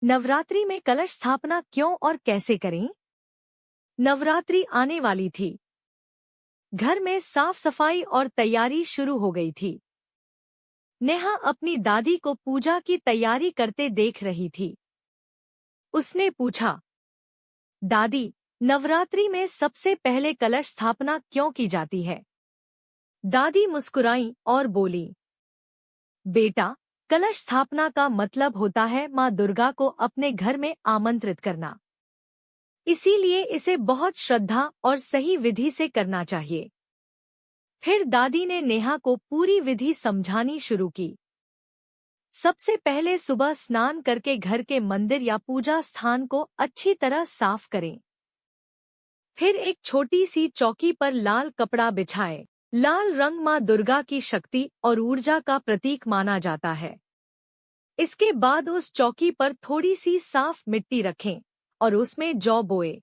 नवरात्रि में कलश स्थापना क्यों और कैसे करें? नवरात्रि आने वाली थी। घर में साफ सफाई और तैयारी शुरू हो गई थी। नेहा अपनी दादी को पूजा की तैयारी करते देख रही थी। उसने पूछा, दादी, नवरात्रि में सबसे पहले कलश स्थापना क्यों की जाती है? दादी मुस्कुराई और बोली, बेटा, कलश स्थापना का मतलब होता है माँ दुर्गा को अपने घर में आमंत्रित करना। इसीलिए इसे बहुत श्रद्धा और सही विधि से करना चाहिए। फिर दादी ने नेहा को पूरी विधि समझानी शुरू की। सबसे पहले सुबह स्नान करके घर के मंदिर या पूजा स्थान को अच्छी तरह साफ करें। फिर एक छोटी सी चौकी पर लाल कपड़ा बिछाएं। लाल रंग माँ दुर्गा की शक्ति और ऊर्जा का प्रतीक माना जाता है। इसके बाद उस चौकी पर थोड़ी सी साफ मिट्टी रखें और उसमें जौ बोए।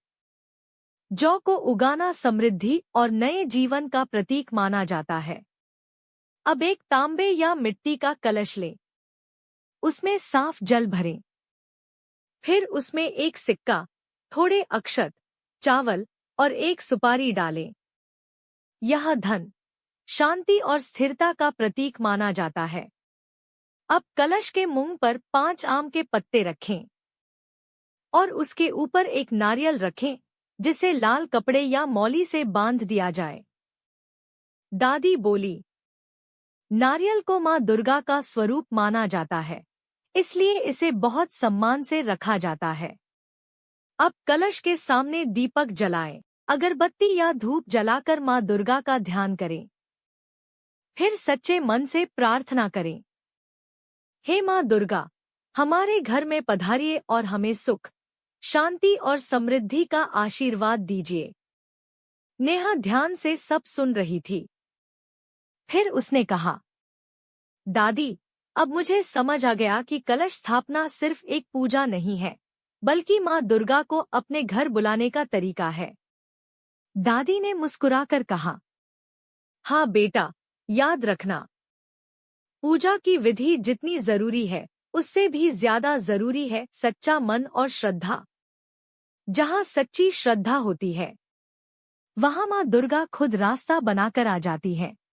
जौ को उगाना समृद्धि और नए जीवन का प्रतीक माना जाता है। अब एक तांबे या मिट्टी का कलश लें। उसमें साफ जल भरें। फिर उसमें एक सिक्का, थोड़े अक्षत, चावल और एक सुपारी डालें। यह धन, शांति और स्थिरता का प्रतीक माना जाता है। अब कलश के मुंह पर 5 आम के पत्ते रखें और उसके ऊपर एक नारियल रखें, जिसे लाल कपड़े या मौली से बांध दिया जाए। दादी बोली, नारियल को माँ दुर्गा का स्वरूप माना जाता है, इसलिए इसे बहुत सम्मान से रखा जाता है। अब कलश के सामने दीपक जलाएं, अगरबत्ती या धूप जलाकर माँ दुर्गा का ध्यान करें। फिर सच्चे मन से प्रार्थना करें, हे माँ दुर्गा, हमारे घर में पधारिए और हमें सुख, शांति और समृद्धि का आशीर्वाद दीजिए। नेहा ध्यान से सब सुन रही थी। फिर उसने कहा, दादी, अब मुझे समझ आ गया कि कलश स्थापना सिर्फ एक पूजा नहीं है, बल्कि माँ दुर्गा को अपने घर बुलाने का तरीका है। दादी ने मुस्कुराकर कहा, हाँ बेटा, याद रखना, पूजा की विधि जितनी जरूरी है, उससे भी ज्यादा जरूरी है सच्चा मन और श्रद्धा। जहाँ सच्ची श्रद्धा होती है, वहाँ माँ दुर्गा खुद रास्ता बनाकर आ जाती है।